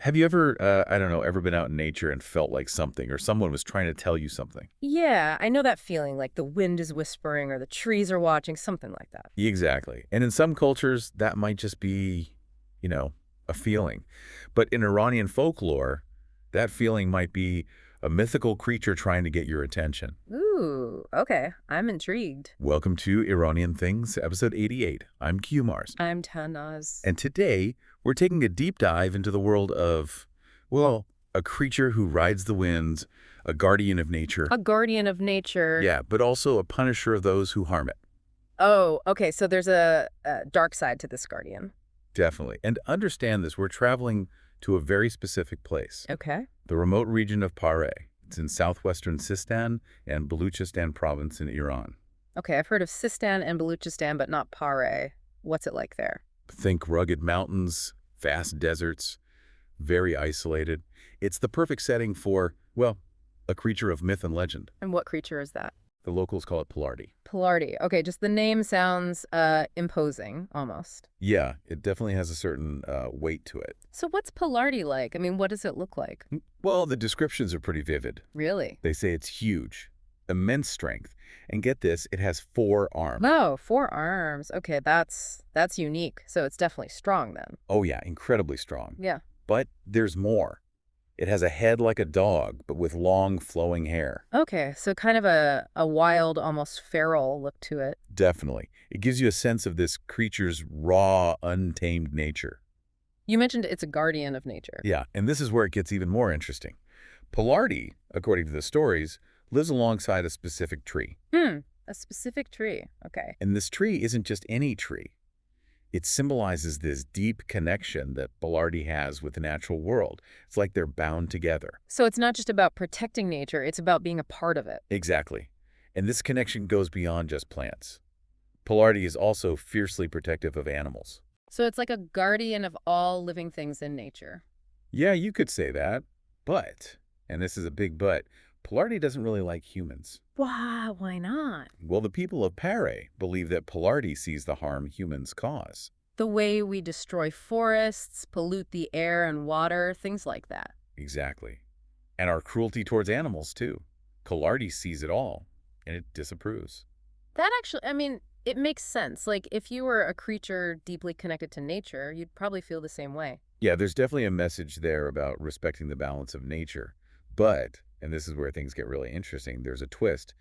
Have you ever, I don't know, ever been out in nature and felt like something or someone was trying to tell you something? Yeah, I know that feeling, like the wind is whispering or the trees are watching, something like that. Exactly. And in some cultures, that might just be, you know, a feeling. But in Iranian folklore, that feeling might be a mythical creature trying to get your attention. Ooh, okay. I'm intrigued. Welcome to Iranian Things, episode 88. I'm Q-Mars. I'm Tanaz. And today, we're taking a deep dive into the world of, well, a creature who rides the winds, a guardian of nature. A guardian of nature. Yeah, but also a punisher of those who harm it. Oh, okay, so there's a dark side to this guardian. Definitely. And understand this, we're traveling to a very specific place, Okay. the remote region of Pahreh. It's in southwestern Sistan and Baluchestan province in Iran. Okay, I've heard of Sistan and Baluchistan, but not Pahreh. What's it like there? Think rugged mountains, vast deserts, very isolated. It's the perfect setting for, well, a creature of myth and legend. And what creature is that? The locals call it Pilardi. Pilardi. Okay, just the name sounds imposing, almost. Yeah, it definitely has a certain weight to it. So what's Pilardi like? I mean, what does it look like? Well, the descriptions are pretty vivid. Really? They say it's huge, immense strength, and get this, it has 4 arms. Oh, 4 arms. Okay, that's unique. So it's definitely strong then. Oh yeah, incredibly strong. Yeah. But there's more. It has a head like a dog, but with long, flowing hair. Okay, so kind of a wild, almost feral look to it. Definitely. It gives you a sense of this creature's raw, untamed nature. You mentioned it's a guardian of nature. Yeah, and this is where it gets even more interesting. Pilardi, according to the stories, lives alongside a specific tree. A specific tree. Okay. And this tree isn't just any tree. It symbolizes this deep connection that Pilardi has with the natural world. It's like they're bound together. So it's not just about protecting nature, it's about being a part of it. Exactly. And this connection goes beyond just plants. Pilardi is also fiercely protective of animals. So it's like a guardian of all living things in nature. Yeah, you could say that. But, and this is a big but, Pilardi doesn't really like humans. Wow, why not? Well, the people of Pahreh believe that Pilardi sees the harm humans cause. The way we destroy forests, pollute the air and water, things like that. Exactly. And our cruelty towards animals, too. Pilardi sees it all, and it disapproves. That actually, I mean, it makes sense. Like, if you were a creature deeply connected to nature, you'd probably feel the same way. Yeah, there's definitely a message there about respecting the balance of nature. But, and this is where things get really interesting, there's a twist.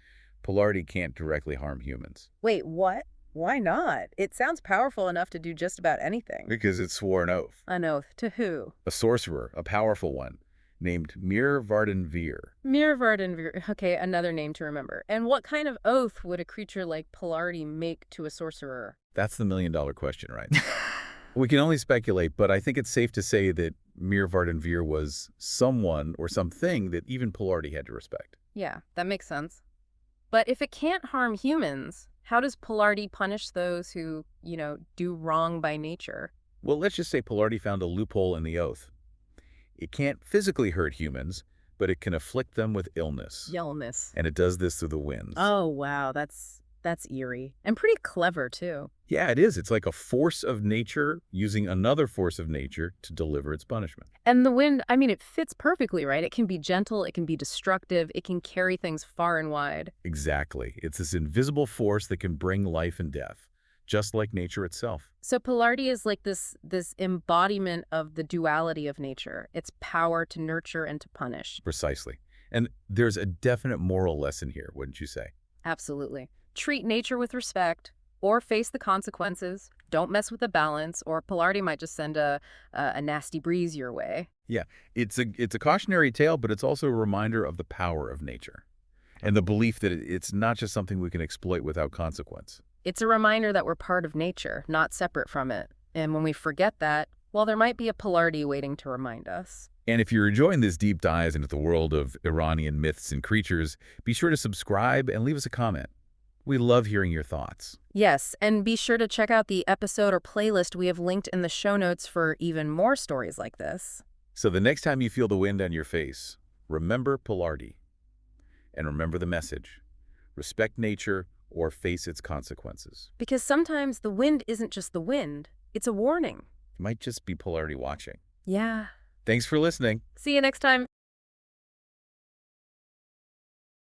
Pilardi can't directly harm humans. Wait, what? Why not? It sounds powerful enough to do just about anything. Because it swore an oath. An oath to who? A sorcerer, a powerful one, named Mir Vardan Vir. Mir Vardan Vir. Okay, another name to remember. And what kind of oath would a creature like Pilardi make to a sorcerer? That's the million-dollar question, right? We can only speculate, but I think it's safe to say that Mir Vardan Vir was someone or something that even Pilardi had to respect. Yeah, that makes sense. But if it can't harm humans, how does Pilardi punish those who, do wrong by nature? Well, let's just say Pilardi found a loophole in the oath. It can't physically hurt humans, but it can afflict them with illness. Illness. And it does this through the winds. Oh, wow, that's eerie. And pretty clever, too. Yeah, it is. It's like a force of nature using another force of nature to deliver its punishment. And the wind, I mean, it fits perfectly, right? It can be gentle, it can be destructive, it can carry things far and wide. Exactly. It's this invisible force that can bring life and death, just like nature itself. So Pilardi is like this embodiment of the duality of nature, its power to nurture and to punish. Precisely. And there's a definite moral lesson here, wouldn't you say? Absolutely. Treat nature with respect, or face the consequences. Don't mess with the balance, or Pilardi might just send a nasty breeze your way. Yeah, it's a cautionary tale, but it's also a reminder of the power of nature and the belief that it's not just something we can exploit without consequence. It's a reminder that we're part of nature, not separate from it. And when we forget that, well, there might be a Pilardi waiting to remind us. And if you're enjoying this deep dive into the world of Iranian myths and creatures, be sure to subscribe and leave us a comment. We love hearing your thoughts. Yes, and be sure to check out the episode or playlist we have linked in the show notes for even more stories like this. So the next time you feel the wind on your face, remember Pilardi. And remember the message. Respect nature or face its consequences. Because sometimes the wind isn't just the wind, it's a warning. It might just be Pilardi watching. Yeah, Thanks for listening. See you next time.